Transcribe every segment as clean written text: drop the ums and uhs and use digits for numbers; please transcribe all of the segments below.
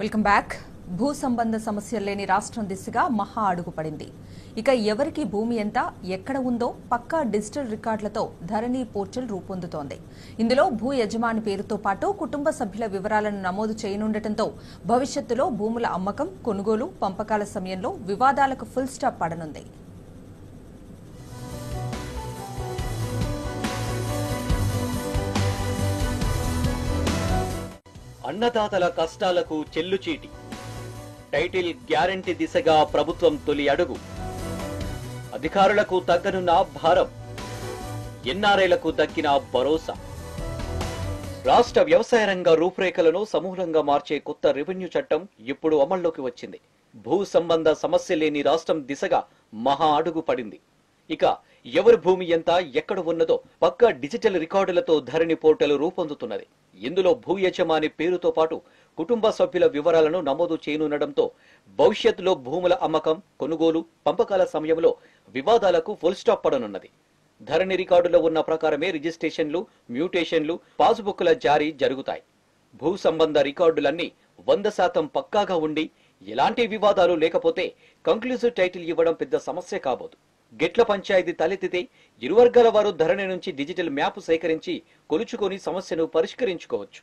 Welcome back. భూ సంబంధ సమస్యలు లేని రాష్ట్రం దిశగా మహా అడుగు పడింది. ఇక ఎవరికి భూమి ఎంత, ఎక్కడ ఉందో పక్కా డిజిటల్ రికార్డులతో ధరణి పోర్టల్ రూపొందుతోంది. ఇందులో భూ యజమాని పేరుతో పాటు కుటుంబ సభ్యుల వివరాలను నమోదు చేయనుండటంతో భవిష్యత్తులో భూముల అమ్మకం, కొనుగోలు, పంపకాల సమయంలో వివాదాలకు ఫుల్ స్టాప్ పడనుంది. అన్నదాతల కష్టాలకు చెల్లుచీటి. టైటిల్ గ్యారంటీ దిశగా ప్రభుత్వం తొలి అడుగు. అధికారులకు తగ్గనున్న భారం, ఎన్ఆర్ఐలకు దక్కిన భరోసా. రాష్ట్ర వ్యవసాయ రంగ రూపురేఖలను సమూలంగా మార్చే కొత్త రెవెన్యూ చట్టం ఇప్పుడు అమల్లోకి వచ్చింది. భూ సంబంధ సమస్య లేని రాష్ట్రం దిశగా మహా అడుగు పడింది. ఇక ఎవరి భూమి ఎంత, ఎక్కడ ఉన్నదో పక్కా డిజిటల్ రికార్డులతో ధరణి పోర్టల్ రూపొందుతున్నది. ఇందులో భూ యజమాని పేరుతో పాటు కుటుంబ సభ్యుల వివరాలను నమోదు చేయనుండటంతో భవిష్యత్తులో భూముల అమ్మకం, కొనుగోలు, పంపకాల సమయంలో వివాదాలకు ఫుల్ స్టాప్ పడనున్నది. ధరణి రికార్డులో ఉన్న ప్రకారమే రిజిస్ట్రేషన్లు, మ్యూటేషన్లు, పాస్బుక్ల జారీ జరుగుతాయి. భూ సంబంధ రికార్డులన్నీ 100% పక్కాగా ఉండి ఎలాంటి వివాదాలు లేకపోతే కంక్లూజివ్ టైటిల్ ఇవ్వడం పెద్ద సమస్య కాబోదు. గెట్ల పంచాయతీ తలెత్తితే ఇరు వర్గాల వారు ధరణి నుంచి డిజిటల్ మ్యాప్ సేకరించి కొలుచుకొని సమస్యను పరిష్కరించుకోవచ్చు.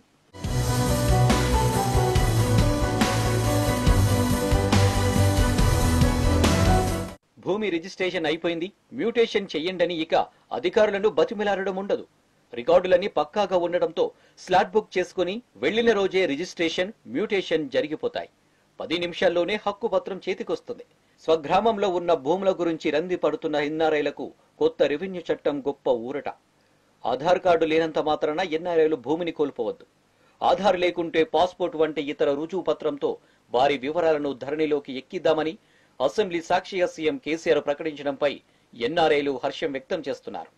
భూమి రిజిస్ట్రేషన్ అయిపోయింది, మ్యూటేషన్ చెయ్యండని ఇక అధికారులను బతిమిలాడడం ఉండదు. రికార్డులన్నీ పక్కాగా ఉండడంతో స్లాట్ బుక్ చేసుకుని వెళ్లిన రోజే రిజిస్ట్రేషన్, మ్యూటేషన్ జరిగిపోతాయి. 10 నిమిషాల్లోనే హక్కు పత్రం చేతికొస్తుంది. స్వగ్రామంలో ఉన్న భూముల గురించి రంది పడుతున్న ఎన్ఆర్ఐలకు కొత్త రెవెన్యూ చట్టం గొప్ప ఊరట. ఆధార్ కార్డు లేనంత మాత్రాన ఎన్ఆర్ఐలు భూమిని కోల్పోవద్దు. ఆధార్ లేకుంటే పాస్పోర్ట్ వంటి ఇతర రుజువు పత్రంతో వారి వివరాలను ధరణిలోకి ఎక్కిద్దామని అసెంబ్లీ సాక్షిగా సీఎం కేసీఆర్ ప్రకటించడంపై ఎన్ఆర్ఐలు హర్షం వ్యక్తం చేస్తున్నారు.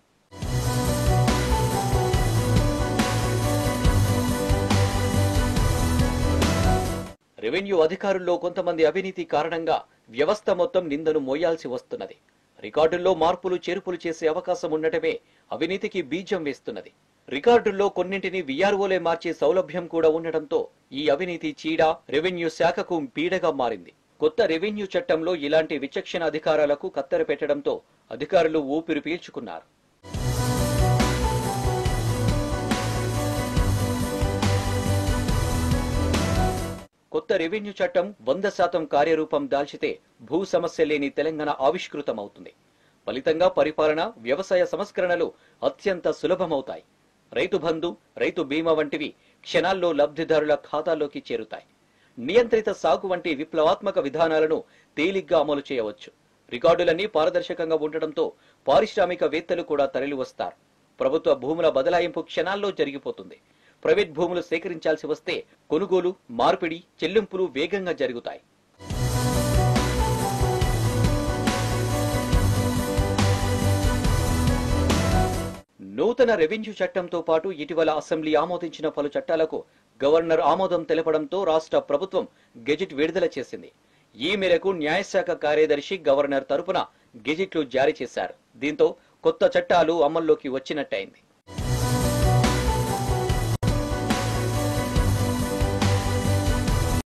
రెవెన్యూ అధికారుల్లో కొంతమంది అవినీతి కారణంగా వ్యవస్థ మొత్తం నిందను మోయాల్సి వస్తున్నది. రికార్డుల్లో మార్పులు చేర్పులు చేసే అవకాశం ఉండటమే అవినీతికి బీజం వేస్తున్నది. రికార్డుల్లో కొన్నింటిని వీఆర్ఓలే మార్చే సౌలభ్యం కూడా ఉండటంతో ఈ అవినీతి చీడ రెవెన్యూ శాఖకు పీడగా మారింది. కొత్త రెవెన్యూ చట్టంలో ఇలాంటి విచక్షణ అధికారాలకు కత్తెర పెట్టడంతో అధికారులు ఊపిరి పీల్చుకున్నారు. కొత్త రెవెన్యూ చట్టం 100% కార్యరూపం దాల్చితే భూ సమస్య లేని తెలంగాణ ఆవిష్కృతమవుతుంది. ఫలితంగా పరిపాలన, వ్యవసాయ సంస్కరణలు అత్యంత సులభమవుతాయి. రైతు బంధు, రైతు బీమా వంటివి క్షణాల్లో లబ్ధిదారుల ఖాతాల్లోకి చేరుతాయి. నియంత్రిత సాగు వంటి విప్లవాత్మక విధానాలను తేలిగ్గా అమలు చేయవచ్చు. రికార్డులన్నీ పారదర్శకంగా ఉండటంతో పారిశ్రామికవేత్తలు కూడా తరలివస్తారు. ప్రభుత్వ భూముల బదలాయింపు క్షణాల్లో జరిగిపోతుంది. ప్రైవేట్ భూములు సేకరించాల్సి వస్తే కొనుగోలు, మార్పిడి, చెల్లింపులు వేగంగా జరుగుతాయి. నూతన రెవెన్యూ చట్టంతో పాటు ఇటీవల అసెంబ్లీ ఆమోదించిన పలు చట్టాలకు గవర్నర్ ఆమోదం తెలపడంతో రాష్ట్ర ప్రభుత్వం గెజిట్ విడుదల చేసింది. ఈ మేరకు న్యాయశాఖ కార్యదర్శి గవర్నర్ తరపున గెజిట్లు జారీ చేశారు. దీంతో కొత్త చట్టాలు అమల్లోకి వచ్చినట్టయింది.